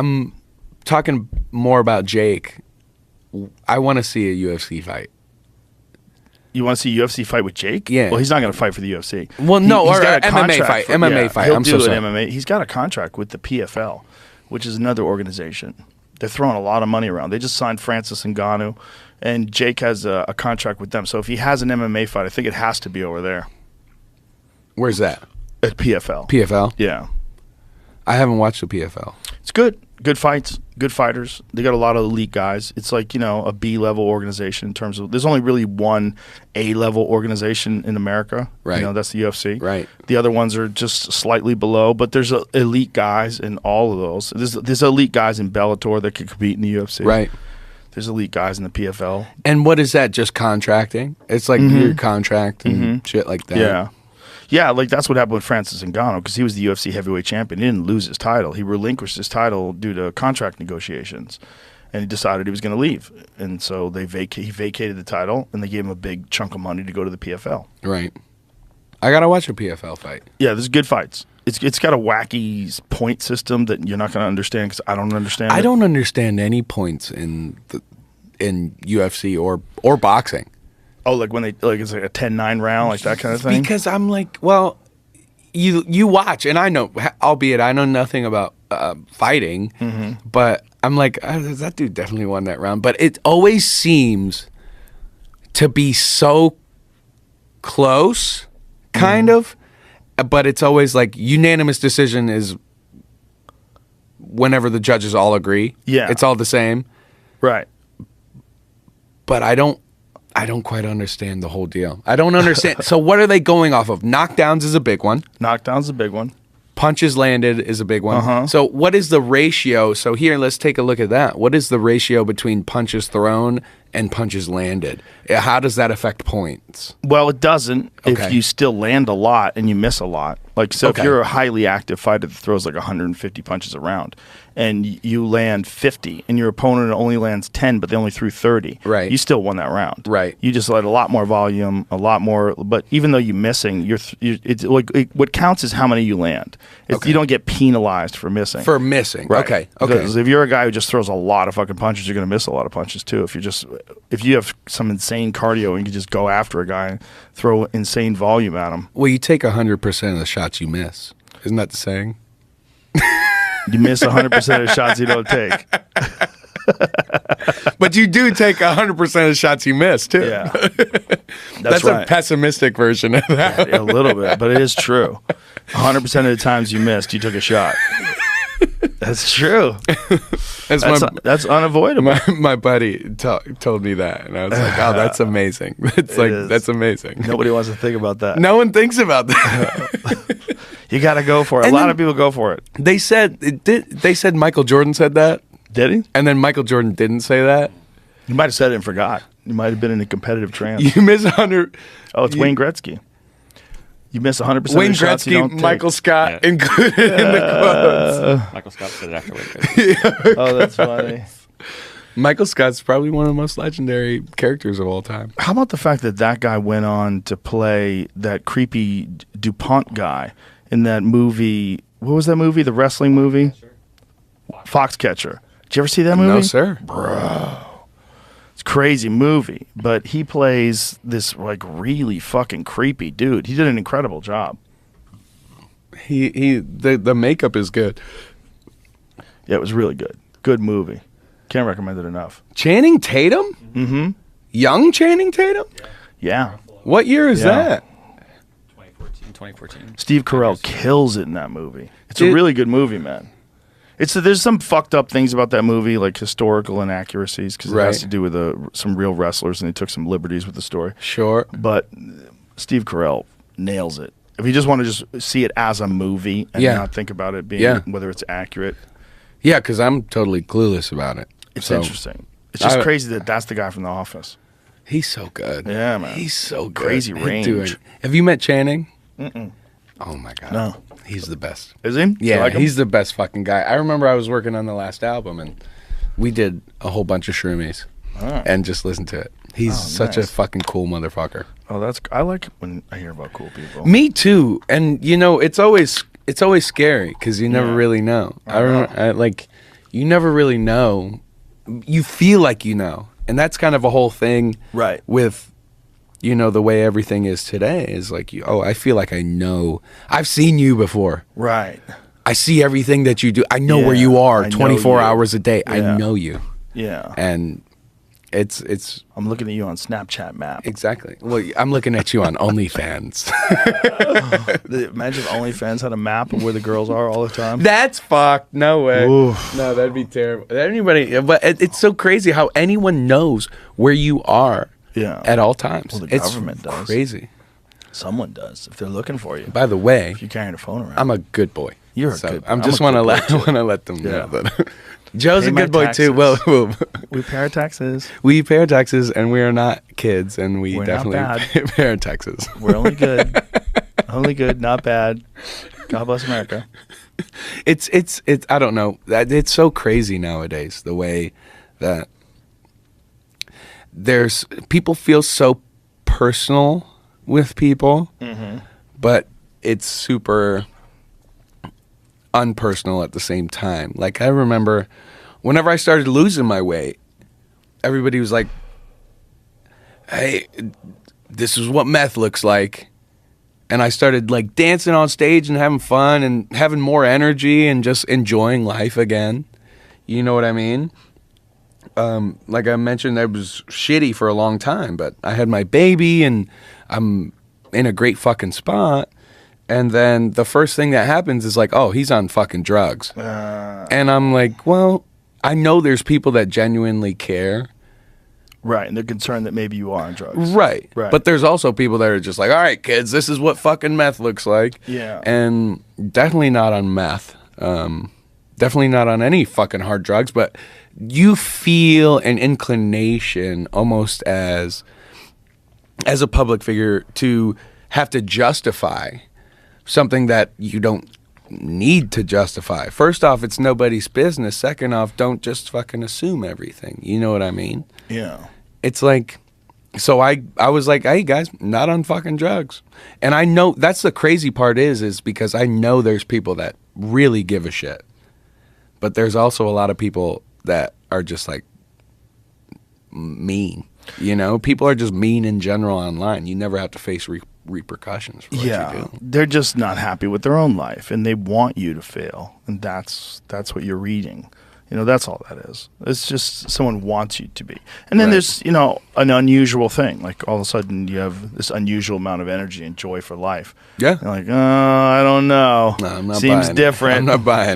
I'm talking more about Jake. I want to see a UFC fight. You want to see a UFC fight with Jake? Yeah. Well, he's not going to fight for the UFC. Well, no, he's or got a MMA contract fight. for- MMA fight. He'll I'm do so an sorry. MMA. He's got a contract with the PFL, which is another organization. They're throwing a lot of money around. They just signed Francis Ngannou, and Jake has a contract with them. So if he has an MMA fight, I think it has to be over there Where's that? at PFL. PFL? Yeah. I haven't watched the PFL. It's good. Good fights. Good fighters. They got a lot of elite guys. It's like, a B-level organization in terms of – there's only really one A-level organization in America. Right. That's the UFC. Right. The other ones are just slightly below, but there's elite guys in all of those. There's elite guys in Bellator that could compete in the UFC. Right. There's elite guys in the PFL. And what is that? Just contracting? It's like your contract and shit like that. Yeah. Yeah, like that's what happened with Francis Ngannou because he was the UFC heavyweight champion. He didn't lose his title. He relinquished his title due to contract negotiations, and he decided he was going to leave. And so he vacated the title, and they gave him a big chunk of money to go to the PFL. Right. I got to watch a PFL fight. Yeah, there's good fights. It's got a wacky point system that you're not going to understand because I don't understand I it. don't understand any points in UFC or boxing. Oh, like when it's like a 10-9 round, like that kind of thing? Because I'm like, well, you watch, and I know, albeit I know nothing about fighting, but I'm like, that dude definitely won that round. But it always seems to be so close, kind of, but it's always like unanimous decision is whenever the judges all agree. Yeah. It's all the same. Right. But I don't quite understand the whole deal. I don't understand. So what are they going off of? Knockdowns is a big one. Knockdown's a big one. Punches landed is a big one. Uh-huh. So what is the ratio? So here, let's take a look at that. What is the ratio between punches thrown and punches landed? How does that affect points? Well, it doesn't Okay. if you still land a lot and you miss a lot. Like, so Okay. if you're a highly active fighter that throws like 150 punches a round and you land 50 and your opponent only lands 10 but they only threw 30, Right. you still won that round. Right. You just let a lot more volume, a lot more, but even though you're missing, it's like what counts is how many you land. Okay. You don't get penalized for missing. For missing. Right. Okay. Because if you're a guy who just throws a lot of fucking punches, you're going to miss a lot of punches too. If you have some insane cardio and you just go after a guy and throw insane volume at him, Well, you take 100% of the shots you miss. Isn't that the saying? you miss 100% of the shots you don't take. But you do take 100% of the shots you miss, too. Yeah, That's right. a pessimistic version of that. A little bit, but it is true. 100% of the times you missed, you took a shot. That's true. That's unavoidable. My buddy told me that, and I was like, "Oh, that's amazing." That's amazing. Nobody wants to think about that. No one thinks about that. You got to go for it. And a lot then- of people go for it. They said Michael Jordan said that, Did he? and then Michael Jordan didn't say that. You might have said it and forgot. You might have been in a competitive trance. You miss 100. Oh, it's Wayne Gretzky. You miss 100% Wayne of the shots you don't Gretzky, take. Michael Scott Yeah. included in the quotes. Michael Scott said it after Wayne Gretzky. Oh, that's funny. Michael Scott's probably one of the most legendary characters of all time. How about the fact that guy went on to play that creepy DuPont guy in that movie? What was that movie? The wrestling movie? Foxcatcher. Did you ever see that movie? No, sir. It's a crazy movie, but he plays this like really fucking creepy dude. He did an incredible job. The makeup is good. Yeah, it was really good. Good movie. Can't recommend it enough. Channing Tatum? Mm-hmm. Young Channing Tatum? Yeah. What year is Yeah. that? 2014. Steve Carell kills it in that movie. It's Did- a really good movie, man. There's some fucked up things about that movie, like historical inaccuracies, because it has Right. to do with some real wrestlers, and they took some liberties with the story. Sure. But Steve Carell nails it. If you just want to just see it as a movie and Yeah. not think about it being whether it's accurate, Yeah, because I'm totally clueless about it. it's So, interesting. It's just I- crazy that that's the guy from The Office. He's so good. Yeah, man. He's so good. Crazy He'd range. do it. Have you met Channing? Oh, my God. No. He's the best. Is he? Do you Yeah, like him? he's the best fucking guy. I remember I was working on the last album, and we did a whole bunch of Shroomies and just listened to it. He's such a nice. fucking cool motherfucker. Oh, I like when I hear about cool people. Me too. And you know, it's always scary because you never Yeah. really know. I remember, you never really know. You feel like you know. And that's kind of a whole thing Right. with, you know, the way everything is today is like, I feel like I know. I've seen you before. Right. I see everything that you do. I know Yeah, where you are I know 24 you. hours a day. Yeah. I know you. Yeah. And it's I'm looking at you on Snapchat map. exactly. Well, I'm looking at you on OnlyFans. Imagine if OnlyFans had a map of where the girls are all the time. That's fucked. No way. Oof. No, that'd be terrible. Anybody, but it's so crazy how anyone knows where you are Yeah. at all times. Well, the it's government does. crazy. Someone does if they're looking for you. By the way, If you're carrying a phone around. I'm a good boy. You're a good boy. I'm I'm just a want to good boy, let them Yeah. know that Joe's Pay a my good boy too. Well, we pay our taxes. we pay our taxes and we are not kids and we We're not definitely pay our taxes. We're only good. Only good, not bad. God bless America. It's I don't know. It's so crazy nowadays the way that there's people feel so personal with people, but it's super unpersonal at the same time. Like I remember whenever I started losing my weight, everybody was like, "Hey, this is what meth looks like." And I started like dancing on stage and having fun and having more energy and just enjoying life again. You know what I mean? Like I mentioned, I was shitty for a long time, but I had my baby and I'm in a great fucking spot. And then the first thing that happens is like, oh, he's on fucking drugs. And I'm like, well, I know there's people that genuinely care. Right, and they're concerned that maybe you are on drugs. Right. Right. But there's also people that are just like, all right, kids, this is what fucking meth looks like. Yeah. And definitely not on meth. Definitely not on any fucking hard drugs. But you feel an inclination almost as a public figure to have to justify something that you don't need to justify. First off, it's nobody's business. Second off, don't just fucking assume everything. You know what I mean? Yeah. It's like, so I was like, hey guys, not on fucking drugs. And I know that's the crazy part is because I know there's people that really give a shit. But there's also a lot of people that are just like mean. You know, people are just mean in general online. You never have to face repercussions for what you do. They're just not happy with their own life, and they want you to fail, and that's what you're reading. You know, that's all that is. It's just someone wants you to be. And then Right. there's, you know, an unusual thing. Like all of a sudden you have this unusual amount of energy and joy for life. Yeah. You're like, I don't know. No, I'm not Seems buying different. it. I'm not buying